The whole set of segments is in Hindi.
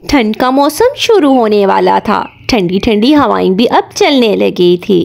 ठंड का मौसम शुरू होने वाला था। ठंडी ठंडी हवाएं भी अब चलने लगी थी।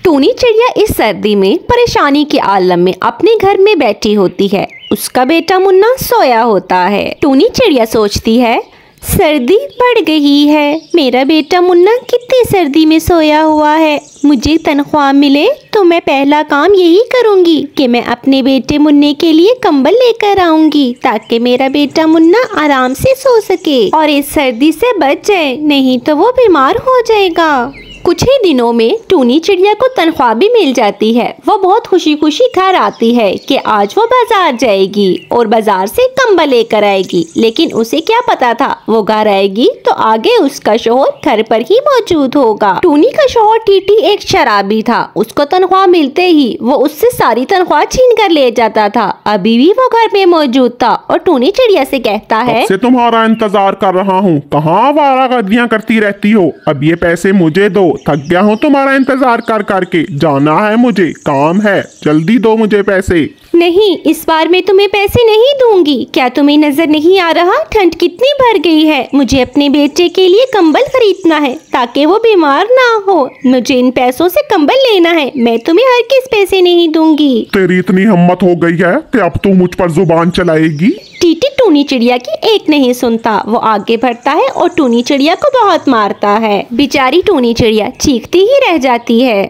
टूनी चिड़िया इस सर्दी में परेशानी के आलम में अपने घर में बैठी होती है। उसका बेटा मुन्ना सोया होता है। टूनी चिड़िया सोचती है, सर्दी बढ़ गई है, मेरा बेटा मुन्ना कितनी सर्दी में सोया हुआ है। मुझे तनख्वाह मिले तो मैं पहला काम यही करूंगी कि मैं अपने बेटे मुन्ने के लिए कंबल लेकर आऊंगी, ताकि मेरा बेटा मुन्ना आराम से सो सके और इस सर्दी से बच जाए, नहीं तो वो बीमार हो जाएगा। कुछ ही दिनों में टूनी चिड़िया को तनख्वाह भी मिल जाती है। वो बहुत खुशी खुशी घर आती है कि आज वो बाजार जाएगी और बाजार से कंबल लेकर आएगी। लेकिन उसे क्या पता था, वो घर आएगी तो आगे उसका शौहर घर पर ही मौजूद होगा। टूनी का शौहर टीटी एक शराबी था। उसको तनख्वाह मिलते ही वो उससे सारी तनख्वाह छीन कर ले जाता था। अभी भी वो घर में मौजूद था और टूनी चिड़िया से कहता है, से तुम्हारा इंतजार कर रहा हूँ, कहाँ आवारागर्दियाँ करती रहती हो, अब ये पैसे मुझे दो, थक गया हूँ तुम्हारा इंतजार कर करके, जाना है मुझे, काम है, जल्दी दो मुझे पैसे। नहीं, इस बार मैं तुम्हें पैसे नहीं दूंगी। क्या तुम्हें नजर नहीं आ रहा ठंड कितनी बढ़ गई है। मुझे अपने बेटे के लिए कंबल खरीदना है ताकि वो बीमार ना हो। मुझे इन पैसों से कंबल लेना है। मैं तुम्हें हर किस पैसे नहीं दूंगी। तेरी इतनी हिम्मत हो गई है कि अब तू मुझ पर जुबान चलाएगी। टीटी टूनी चिड़िया की एक नहीं सुनता। वो आगे बढ़ता है और टूनी चिड़िया को बहुत मारता है। बेचारी टूनी चिड़िया चीखती ही रह जाती है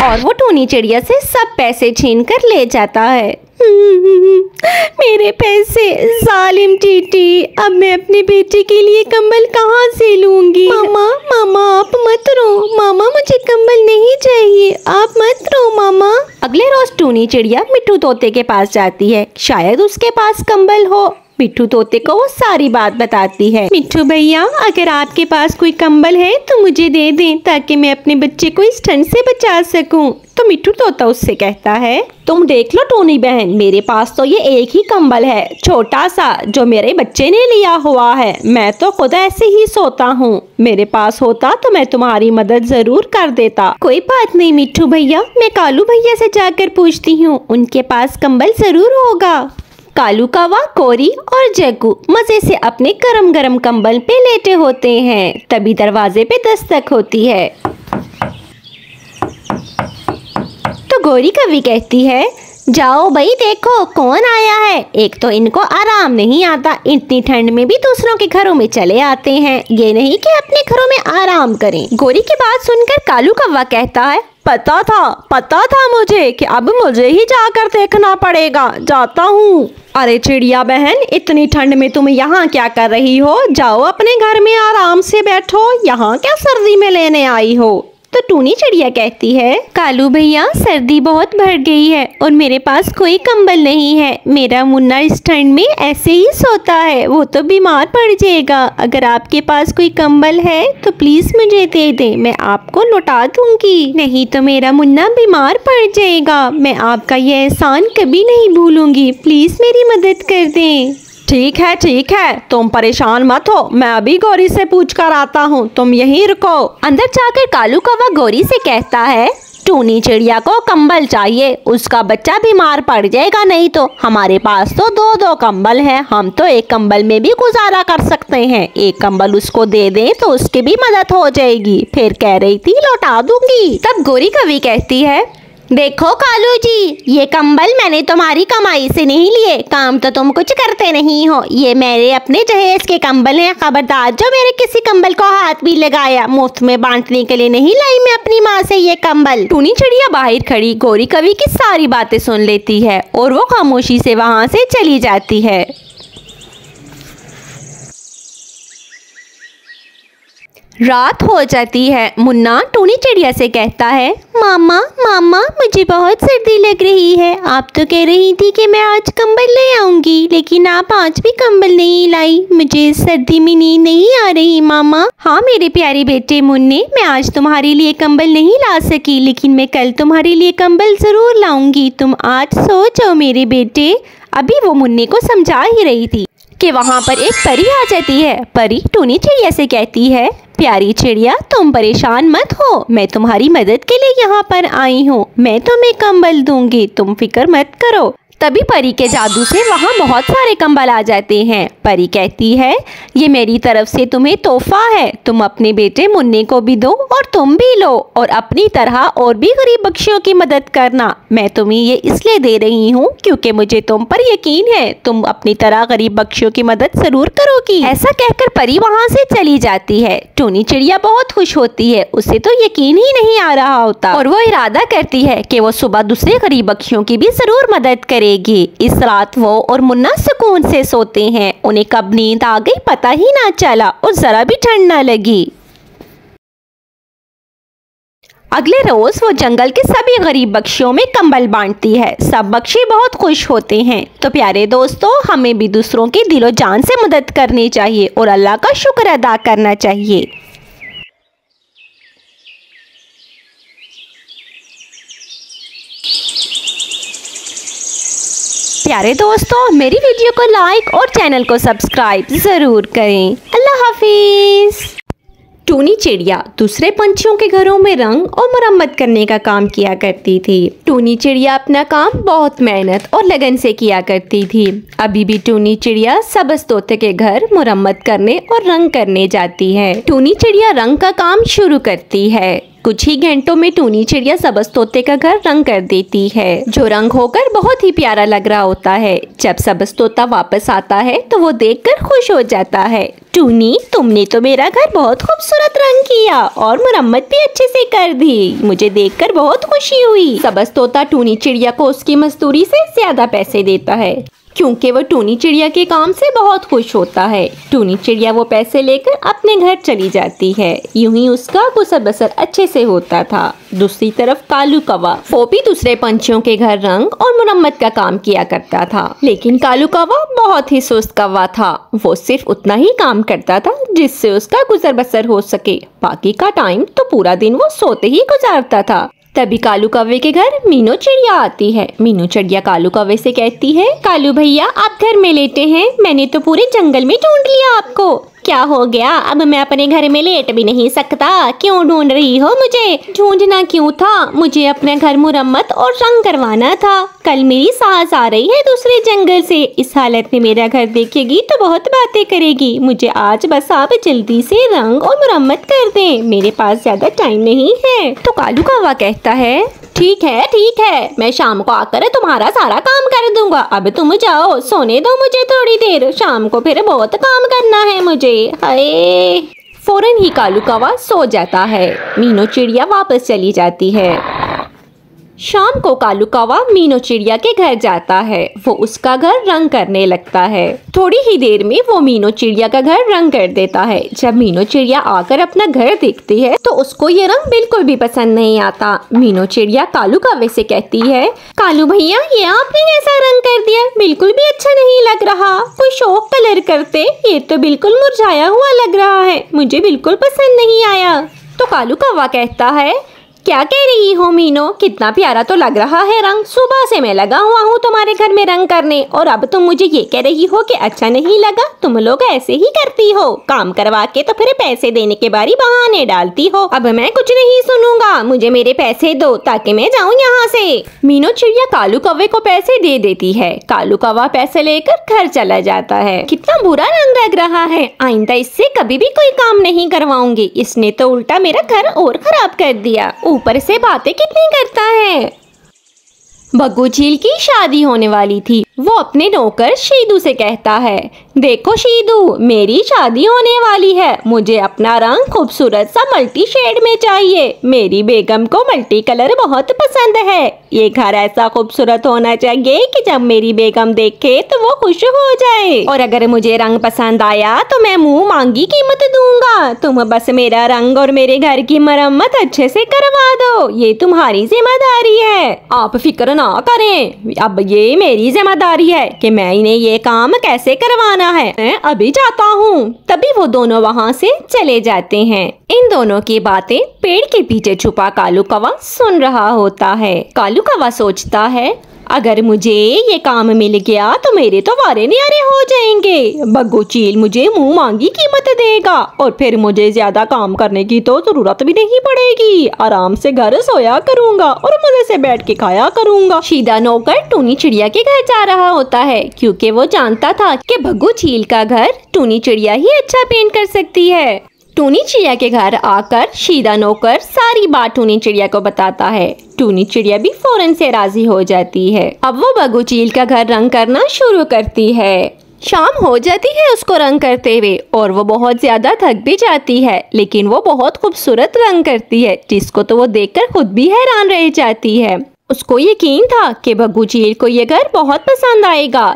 और वो टूनी चिड़िया से सब पैसे छीन कर ले जाता है। मेरे पैसे, जालिम टीटी, अब मैं अपने बेटे के लिए कंबल कहाँ से लूंगी। मामा मामा आप मत रो, मामा मुझे कंबल नहीं चाहिए, आप मत रो मामा। अगले रोज टूनी चिड़िया मिट्ठू तोते के पास जाती है। शायद उसके पास कंबल हो। मिट्ठू तोते को वो सारी बात बताती है। मिट्ठू भैया, अगर आपके पास कोई कंबल है तो मुझे दे दें, ताकि मैं अपने बच्चे को इस ठंड से बचा सकूं। तो मिट्ठू तोता उससे कहता है, तुम देख लो टूनी बहन, मेरे पास तो ये एक ही कंबल है, छोटा सा, जो मेरे बच्चे ने लिया हुआ है। मैं तो खुद ऐसे ही सोता हूँ। मेरे पास होता तो मैं तुम्हारी मदद जरूर कर देता। कोई बात नहीं मिट्ठू भैया, मैं कालू भैया से जाकर पूछती हूँ, उनके पास कंबल जरूर होगा। कालू कौवा, कोरी और जग्गू मजे से अपने गरम गरम कंबल पे लेटे होते हैं। तभी दरवाजे पे दस्तक होती है तो गोरी कवि कहती है, जाओ भाई देखो कौन आया है। एक तो इनको आराम नहीं आता, इतनी ठंड में भी दूसरों के घरों में चले आते हैं। ये नहीं कि अपने घरों में आराम करें। गोरी की बात सुनकर कालू कौवा कहता है, पता था मुझे कि अब मुझे ही जाकर देखना पड़ेगा, जाता हूँ। अरे चिड़िया बहन, इतनी ठंड में तुम यहाँ क्या कर रही हो? जाओ अपने घर में आराम से बैठो, यहाँ क्या सर्दी में लेने आई हो? तो टूनी चिड़िया कहती है, कालू भैया सर्दी बहुत बढ़ गई है और मेरे पास कोई कंबल नहीं है। मेरा मुन्ना इस ठंड में ऐसे ही सोता है, वो तो बीमार पड़ जाएगा। अगर आपके पास कोई कंबल है तो प्लीज मुझे दे दें, मैं आपको लौटा दूंगी, नहीं तो मेरा मुन्ना बीमार पड़ जाएगा। मैं आपका ये एहसान कभी नहीं भूलूंगी, प्लीज मेरी मदद कर दें। ठीक है, तुम परेशान मत हो, मैं अभी गौरी से पूछ कर आता हूँ, तुम यहीं रुको। अंदर जाकर कालू कौवा गौरी से कहता है, टूनी चिड़िया को कंबल चाहिए, उसका बच्चा बीमार पड़ जाएगा, नहीं तो हमारे पास तो दो कंबल हैं, हम तो एक कंबल में भी गुजारा कर सकते हैं। एक कंबल उसको दे दें तो उसकी भी मदद हो जाएगी। फिर कह रही थी लौटा दूंगी। तब गोरी कवि कहती है, देखो कालू जी, ये कंबल मैंने तुम्हारी कमाई से नहीं लिए, काम तो तुम कुछ करते नहीं हो। ये मेरे अपने जहेज के कंबल हैं। खबरदार जो मेरे किसी कंबल को हाथ भी लगाया, मुफ्त में बांटने के लिए नहीं लाई मैं अपनी माँ से ये कंबल। टूनी चिड़िया बाहर खड़ी गोरी कवि की सारी बातें सुन लेती है और वो खामोशी से वहाँ से चली जाती है। रात हो जाती है। मुन्ना टूनी चिड़िया से कहता है, मामा मुझे बहुत सर्दी लग रही है। आप तो कह रही थी कि मैं आज कंबल ले आऊंगी, लेकिन आप आज भी कंबल नहीं लाई। मुझे इस सर्दी में नींद नहीं आ रही मामा। हाँ मेरे प्यारे बेटे मुन्ने, मैं आज तुम्हारे लिए कंबल नहीं ला सकी, लेकिन मैं कल तुम्हारे लिए कंबल जरूर लाऊंगी। तुम आज सो जाओ मेरे बेटे। अभी वो मुन्ने को समझा ही रही थी कि वहाँ पर एक परी आ जाती है। परी टूनी चिड़िया से कहती है, प्यारी चिड़िया तुम परेशान मत हो, मैं तुम्हारी मदद के लिए यहाँ पर आई हूँ। मैं तुम्हें कंबल दूंगी, तुम फिक्र मत करो। तभी परी के जादू से वहाँ बहुत सारे कंबल आ जाते हैं। परी कहती है, ये मेरी तरफ से तुम्हें तोहफा है, तुम अपने बेटे मुन्ने को भी दो और तुम भी लो और अपनी तरह और भी गरीब बच्चियों की मदद करना। मैं तुम्हें ये इसलिए दे रही हूँ क्योंकि मुझे तुम पर यकीन है, तुम अपनी तरह गरीब बच्चियों की मदद जरूर करोगी। ऐसा कहकर परी वहाँ से चली जाती है। टूनी चिड़िया बहुत खुश होती है, उसे तो यकीन ही नहीं आ रहा होता और वो इरादा करती है कि वो सुबह दूसरे गरीब बच्चियों की भी जरूर मदद करेगी। इस रात वो और मुन्ना सुकून से सोते हैं। उन्हें कब नींद आ गई पता ही ना चला और जरा भी ठंड न लगी। अगले रोज वो जंगल के सभी गरीब बख्शियों में कंबल बांटती है। सब बख्शी बहुत खुश होते हैं। तो प्यारे दोस्तों, हमें भी दूसरों की दिलो जान से मदद करनी चाहिए और अल्लाह का शुक्र अदा करना चाहिए। प्यारे दोस्तों, मेरी वीडियो को लाइक और चैनल को सब्सक्राइब जरूर करें। अल्लाह हाफिज। टूनी चिड़िया दूसरे पंछियों के घरों में रंग और मरम्मत करने का काम किया करती थी। टूनी चिड़िया अपना काम बहुत मेहनत और लगन से किया करती थी। अभी भी टूनी चिड़िया सबज तोते के घर मरम्मत करने और रंग करने जाती है। टूनी चिड़िया रंग का काम शुरू करती है। कुछ ही घंटों में टूनी चिड़िया सबज तोते का घर रंग कर देती है, जो रंग होकर बहुत ही प्यारा लग रहा होता है। जब सबज तोता वापस आता है तो वो देखकर खुश हो जाता है। टूनी, तुमने तो मेरा घर बहुत खूबसूरत रंग किया और मरम्मत भी अच्छे से कर दी, मुझे देखकर बहुत खुशी हुई। सबज तोता टूनी चिड़िया को उसकी मजदूरी से ज्यादा पैसे देता है क्योंकि वो टूनी चिड़िया के काम से बहुत खुश होता है। टूनी चिड़िया वो पैसे लेकर अपने घर चली जाती है। यूं ही उसका गुजर बसर अच्छे से होता था। दूसरी तरफ कालू कौवा, वो भी दूसरे पंछियों के घर रंग और मरम्मत का काम किया करता था। लेकिन कालू कौवा बहुत ही सुस्त कौवा था। वो सिर्फ उतना ही काम करता था जिससे उसका गुजर बसर हो सके। बाकी का टाइम तो पूरा दिन वो सोते ही गुजारता था। तभी कालू कौवे के घर मीनू चिड़िया आती है। मीनू चिड़िया कालू कौवे से कहती है, कालू भैया आप घर में लेटे हैं, मैंने तो पूरे जंगल में ढूंढ लिया आपको। क्या हो गया, अब मैं अपने घर में लेट भी नहीं सकता, क्यों ढूंढ रही हो मुझे? ढूंढना क्यों था, मुझे अपना घर मुरम्मत और रंग करवाना था। कल मेरी सास आ रही है दूसरे जंगल से, इस हालत में मेरा घर देखेगी तो बहुत बातें करेगी। मुझे आज बस आप जल्दी से रंग और मुरम्मत कर दें, मेरे पास ज्यादा टाइम नहीं है। तो कालू कौवा कहता है, ठीक है, मैं शाम को आकर तुम्हारा सारा काम कर दूंगा। अब तुम जाओ, सोने दो मुझे थोड़ी देर, शाम को फिर बहुत काम करना है मुझे। हाय। फौरन ही कालू कौवा सो जाता है। मीनू चिड़िया वापस चली जाती है। शाम को कालू कौवा मीनू चिड़िया के घर जाता है। वो उसका घर रंग करने लगता है। थोड़ी ही देर में वो मीनू चिड़िया का घर रंग कर देता है। जब मीनू चिड़िया आकर अपना घर देखती है तो उसको ये रंग बिल्कुल भी पसंद नहीं आता। मीनू चिड़िया कालू कौवे से कहती है, कालू भैया ये आपने कैसा रंग कर दिया, बिल्कुल भी अच्छा नहीं लग रहा, कोई शौक कलर करते, ये तो बिल्कुल मुरझाया हुआ लग रहा है, मुझे बिल्कुल पसंद नहीं आया। तो कालू कौवा कहता है, क्या कह रही हो मीनू, कितना प्यारा तो लग रहा है रंग, सुबह से मैं लगा हुआ हूँ तुम्हारे घर में रंग करने और अब तुम मुझे ये कह रही हो कि अच्छा नहीं लगा। तुम लोग ऐसे ही करती हो, काम करवा के तो फिर पैसे देने के बारी बहाने डालती हो। अब मैं कुछ नहीं सुनूंगा, मुझे मेरे पैसे दो ताकि मैं जाऊँ यहाँ से। मीनू चिड़िया कालू कौवे को पैसे दे देती है। कालू कौवा पैसे लेकर घर चला जाता है। कितना बुरा रंग लग रहा है, आइंदा इससे कभी भी कोई काम नहीं करवाऊंगी, इसने तो उल्टा मेरा घर और खराब कर दिया, ऊपर से बातें कितनी करता है। बग्गू झील की शादी होने वाली थी। वो अपने नौकर शीदू से कहता है, देखो शीदू, मेरी शादी होने वाली है, मुझे अपना रंग खूबसूरत सा मल्टी शेड में चाहिए। मेरी बेगम को मल्टी कलर बहुत पसंद है। ये घर ऐसा खूबसूरत होना चाहिए कि जब मेरी बेगम देखे तो वो खुश हो जाए, और अगर मुझे रंग पसंद आया तो मैं मुंह मांगी कीमत दूंगा। तुम बस मेरा रंग और मेरे घर की मरम्मत अच्छे से करवा दो, ये तुम्हारी जिम्मेदारी है। आप फिक्र ना करें, अब ये मेरी जिम्मेदारी है कि मैं इन्हें ये काम कैसे करवाना है। मैं अभी जाता हूँ। तभी वो दोनों वहाँ से चले जाते हैं। इन दोनों की बातें पेड़ के पीछे छुपा कालू कौवा सुन रहा होता है। कालू कौवा सोचता है, अगर मुझे ये काम मिल गया तो मेरे तो वारे न्यारे हो जाएंगे। बग्गू चील मुझे मुंह मांगी कीमत देगा और फिर मुझे ज्यादा काम करने की तो जरूरत भी नहीं पड़ेगी। आराम से घर सोया करूंगा और मजे से बैठ के खाया करूंगा। सीधा नौकर टूनी चिड़िया के घर जा रहा होता है, क्योंकि वो जानता था कि बग्गू चील का घर टूनी चिड़िया ही अच्छा पेंट कर सकती है। टूनी चिड़िया के घर आकर शीदा नौकर सारी बात टूनी चिड़िया को बताता है। टूनी चिड़िया भी फौरन से राजी हो जाती है। अब वो बग्गू चील का घर रंग करना शुरू करती है। शाम हो जाती है उसको रंग करते हुए और वो बहुत ज्यादा थक भी जाती है, लेकिन वो बहुत खूबसूरत रंग करती है जिसको तो वो देखकर खुद भी हैरान रह जाती है। उसको यकीन था कि बग्गू चील को ये घर बहुत पसंद आएगा।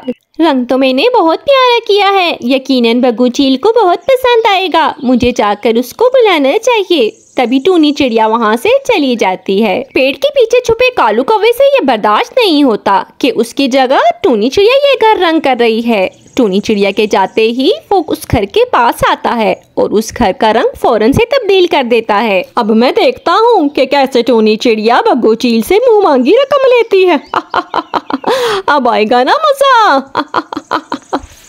रंग तो मैंने बहुत प्यारा किया है, यकीनन बग्गू चील को बहुत पसंद आएगा। मुझे जाकर उसको बुलाना चाहिए। तभी टूनी चिड़िया वहाँ से चली जाती है। पेड़ के पीछे छुपे कालू कौवे से ये बर्दाश्त नहीं होता कि उसकी जगह टूनी चिड़िया ये घर रंग कर रही है। टूनी चिड़िया के जाते ही वो उस घर के पास आता है और उस घर का रंग फौरन से तब्दील कर देता है। अब मैं देखता हूँ कि कैसे टूनी चिड़िया बग्गू चील से मुंह मांगी रकम लेती है। अब आएगा ना मजा।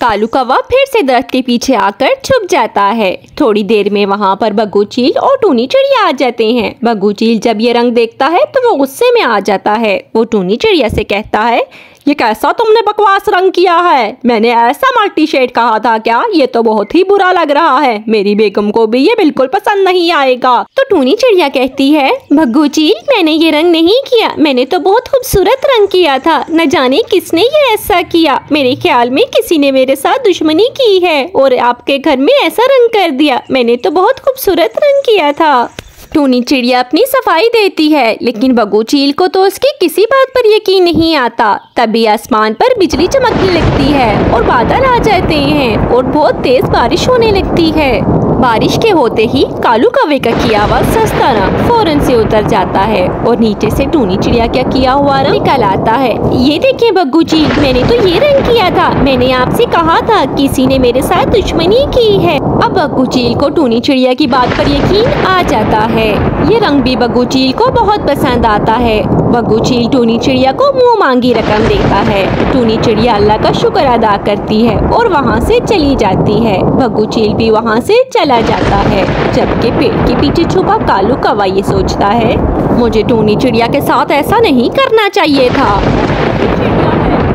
कालू कौवा फिर से दरख्त के पीछे आकर छुप जाता है। थोड़ी देर में वहाँ पर बग्गू चील और टूनी चिड़िया आ जाते हैं। बग्गू चील जब ये रंग देखता है तो वो गुस्से में आ जाता है। वो टूनी चिड़िया से कहता है, ये कैसा तुमने बकवास रंग किया है? मैंने ऐसा मल्टी शेड कहा था क्या? ये तो बहुत ही बुरा लग रहा है। मेरी बेगम को भी ये बिल्कुल पसंद नहीं आएगा। तो टूनी चिड़िया कहती है, बग्गू चील मैंने ये रंग नहीं किया, मैंने तो बहुत खूबसूरत रंग किया था। न जाने किसने ये ऐसा किया। मेरे ख्याल में किसी ने मेरे साथ दुश्मनी की है और आपके घर में ऐसा रंग कर दिया। मैंने तो बहुत खूबसूरत रंग किया था। टूनी चिड़िया अपनी सफाई देती है, लेकिन बग्गू चील को तो उसकी किसी बात पर यकीन नहीं आता। तभी आसमान पर बिजली चमकने लगती है और बादल आ जाते हैं और बहुत तेज बारिश होने लगती है। बारिश के होते ही कालू कौवे का किया हुआ सस्ता रंग फौरन से उतर जाता है और नीचे से टूनी चिड़िया का किया हुआ रंग निकल आता है। ये देखिए बग्गू चील, मैंने तो ये रंग किया था। मैंने आपसे कहा था किसी ने मेरे साथ दुश्मनी की है। अब बग्गू चील को टूनी चिड़िया की बात पर यकीन आ जाता है। ये रंग भी बग्गू चील को बहुत पसंद आता है। बग्गू चील टूनी चिड़िया को मुंह मांगी रकम देता है। टूनी चिड़िया अल्लाह का शुक्र अदा करती है और वहाँ से चली जाती है। बग्गू चील भी वहाँ से चला जाता है, जबकि पेड़ के पीछे छुपा कालू कौवा ये सोचता है, मुझे टूनी चिड़िया के साथ ऐसा नहीं करना चाहिए था।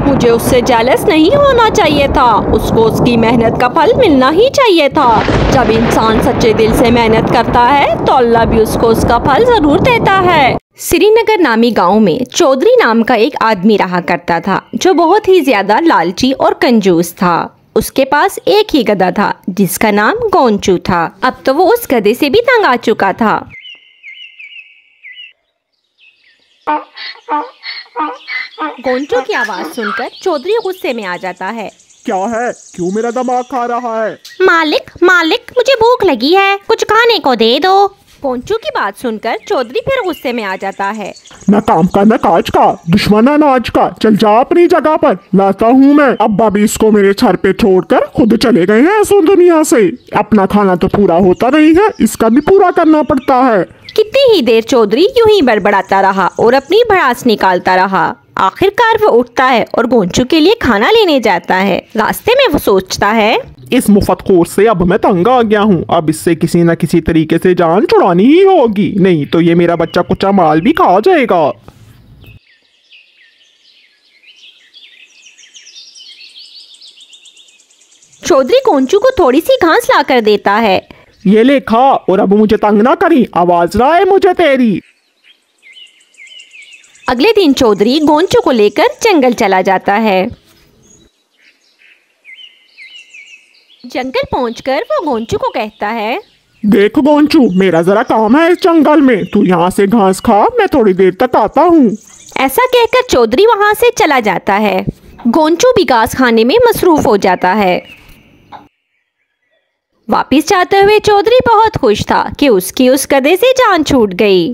मुझे उससे जेलस नहीं होना चाहिए था। उसको उसकी मेहनत का फल मिलना ही चाहिए था। जब इंसान सच्चे दिल से मेहनत करता है तो अल्लाह भी उसको उसका फल जरूर देता है। श्रीनगर नामी गांव में चौधरी नाम का एक आदमी रहा करता था, जो बहुत ही ज्यादा लालची और कंजूस था। उसके पास एक ही गधा था जिसका नाम गोंचू था। अब तो वो उस गधे से भी तंग आ चुका था। गोंचू की आवाज सुनकर चौधरी गुस्से में आ जाता है। क्या है? क्यों मेरा दिमाग खा रहा है? मालिक मालिक, मुझे भूख लगी है, कुछ खाने को दे दो। गोंचू की बात सुनकर चौधरी फिर गुस्से में आ जाता है। न काम का न काज का, दुश्मन अनाज का, चल जा अपनी जगह पर, लाता हूँ मैं। अब्बा भी इसको मेरे छर पे छोड़कर खुद चले गए हैं इस दुनिया से। अपना खाना तो पूरा होता नहीं है, इसका भी पूरा करना पड़ता है। कितनी ही देर चौधरी यूं ही बड़बड़ाता रहा और अपनी भड़ास निकालता रहा। आखिरकार वो उठता है और गोंचू के लिए खाना लेने जाता है। रास्ते में वो सोचता है, इस मुफ्तखोर से अब मैं तंग आ गया हूँ। अब इससे किसी न किसी तरीके से जान छुड़ानी ही होगी, नहीं तो ये मेरा बच्चा कुचा माल भी खा जाएगा। चौधरी गोंचू को थोड़ी सी घास लाकर देता है। ये ले खा और अब मुझे तंग ना करी, आवाज ना आए मुझे तेरी। अगले दिन चौधरी गोंचू को लेकर जंगल चला जाता है। जंगल पहुंचकर वो गोंचू को कहता है, देख गोंचू, मेरा जरा काम है इस जंगल में, तू यहाँ से घास खा, मैं थोड़ी देर तक आता हूँ। ऐसा कहकर चौधरी वहाँ से चला जाता है। गोंचू भी घास खाने में मसरूफ हो जाता है। वापिस जाते हुए चौधरी बहुत खुश था कि उसकी उस गधे से जान छूट गई।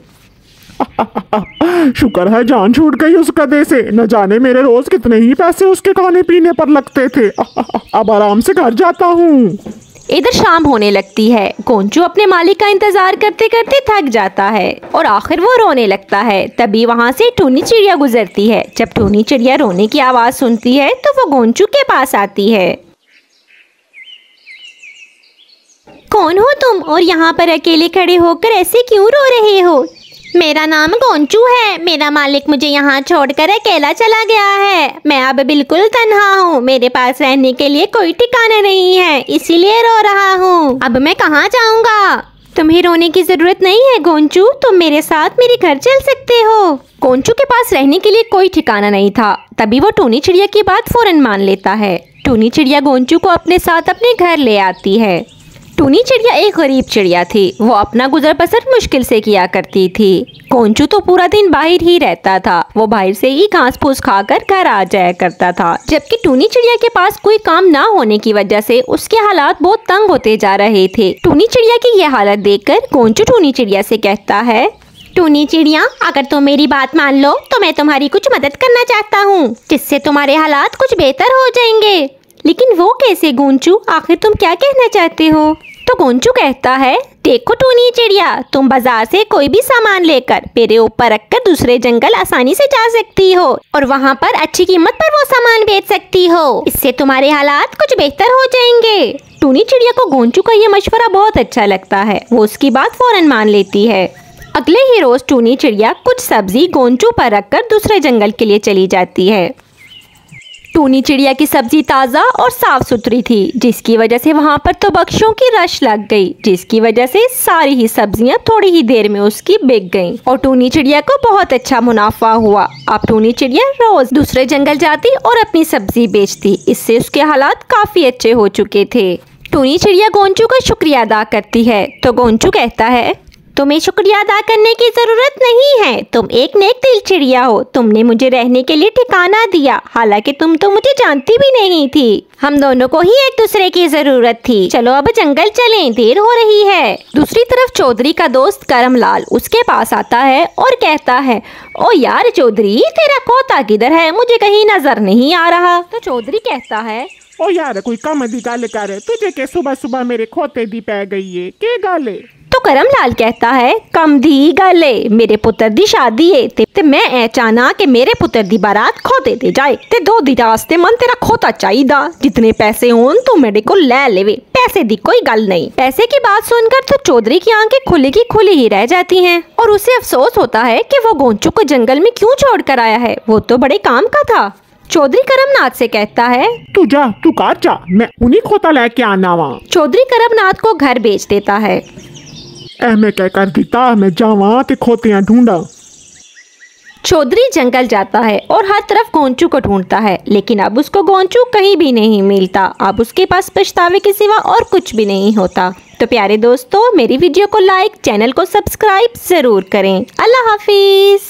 शुक्र है जान छूट गई उस गधे से, न जाने मेरे रोज कितने ही पैसे उसके खाने पीने पर लगते थे। अब आराम से घर जाता हूँ। इधर शाम होने लगती है। गोंचू अपने मालिक का इंतजार करते करते थक जाता है और आखिर वो रोने लगता है। तभी वहाँ से टूनी चिड़िया गुजरती है। जब टूनी चिड़िया रोने की आवाज सुनती है तो वो गोंचू के पास आती है। कौन हो तुम और यहाँ पर अकेले खड़े होकर ऐसे क्यों रो रहे हो? मेरा नाम गोंचू है। मेरा मालिक मुझे यहाँ छोड़कर अकेला चला गया है। मैं अब बिल्कुल तन्हा हूँ। मेरे पास रहने के लिए कोई ठिकाना नहीं है, इसीलिए रो रहा हूँ। अब मैं कहाँ जाऊँगा? तुम्हें रोने की जरूरत नहीं है गोंचू, तुम मेरे साथ मेरे घर चल सकते हो। गोंचू के पास रहने के लिए कोई ठिकाना नहीं था। तभी वो टूनी चिड़िया की बात फौरन मान लेता है। टूनी चिड़िया गोंचू को अपने साथ अपने घर ले आती है। टूनी चिड़िया एक गरीब चिड़िया थी। वो अपना गुजर बसर मुश्किल से किया करती थी। गोंचू तो पूरा दिन बाहर ही रहता था। वो बाहर से ही घास फूस खाकर घर आ जाया करता था। जबकि टूनी चिड़िया के पास कोई काम ना होने की वजह से उसके हालात बहुत तंग होते जा रहे थे। टूनी चिड़िया की ये हालत देखकर गोंचू टूनी चिड़िया से कहता है, टूनी चिड़िया, अगर तुम मेरी बात मान लो तो मैं तुम्हारी कुछ मदद करना चाहता हूँ, जिससे तुम्हारे हालात कुछ बेहतर हो जाएंगे। लेकिन वो कैसे गोंचू? आखिर तुम क्या कहना चाहते हो? तो गोंचू कहता है, देखो टूनी चिड़िया, तुम बाजार से कोई भी सामान लेकर मेरे ऊपर रखकर दूसरे जंगल आसानी से जा सकती हो और वहाँ पर अच्छी कीमत पर वो सामान बेच सकती हो। इससे तुम्हारे हालात कुछ बेहतर हो जाएंगे। टूनी चिड़िया को गोंचू का ये मशवरा बहुत अच्छा लगता है। वो उसकी बात फौरन मान लेती है। अगले ही रोज टूनी चिड़िया कुछ सब्जी गोंचू पर रखकर दूसरे जंगल के लिए चली जाती है। टूनी चिड़िया की सब्जी ताज़ा और साफ सुथरी थी, जिसकी वजह से वहाँ पर तो बख्शों की रश लग गई, जिसकी वजह से सारी ही सब्जियाँ थोड़ी ही देर में उसकी बिक गईं और टूनी चिड़िया को बहुत अच्छा मुनाफा हुआ। अब टूनी चिड़िया रोज दूसरे जंगल जाती और अपनी सब्जी बेचती। इससे उसके हालात काफी अच्छे हो चुके थे। टूनी चिड़िया गोंचू का शुक्रिया अदा करती है तो गोंचू कहता है, तुम्हें शुक्रिया अदा करने की जरूरत नहीं है। तुम एक नेक दिल चिड़िया हो। तुमने मुझे रहने के लिए ठिकाना दिया, हालांकि तुम तो मुझे जानती भी नहीं थी। हम दोनों को ही एक दूसरे की जरूरत थी। चलो अब जंगल चलें, देर हो रही है। दूसरी तरफ चौधरी का दोस्त करमलाल उसके पास आता है और कहता है, ओ यार चौधरी, तेरा खोता किधर है? मुझे कहीं नजर नहीं आ रहा। तो चौधरी कहता है, ओ यार कोई कम दी गल कर, तुझे के सुबह सुबह मेरे खोते दी पै गई है, के गल है? तो करमलाल कहता है, कम दी गले, मेरे पुत्र दी शादी है ते मैं चाहना कि मेरे पुत्र दी बारात खोते दे जाए ते दो दी रास्ते मन तेरा खोता चाहिदा। जितने पैसे होन तू मेरे को ले लेवे, पैसे दी कोई गल नहीं। पैसे की बात सुनकर तो चौधरी की आंखें खुली की खुली ही रह जाती हैं और उसे अफसोस होता है कि वो गोंचू को जंगल में क्यों छोड़ कर आया है। वो तो बड़े काम का था। चौधरी करमनाथ से कहता है, तू जा, तू कार जा, मैं उन्हीं खोता लेके आना वहाँ। चौधरी करमनाथ को घर बेच देता है। मैं क्या कर दिता, मैं जावा ते खोतियां ढूंढा। चौधरी जंगल जाता है और हर तरफ गोंचू को ढूंढता है, लेकिन अब उसको गोंचू कहीं भी नहीं मिलता। अब उसके पास पछतावे के सिवा और कुछ भी नहीं होता। तो प्यारे दोस्तों, मेरी वीडियो को लाइक, चैनल को सब्सक्राइब जरूर करें। अल्लाह हाफिज।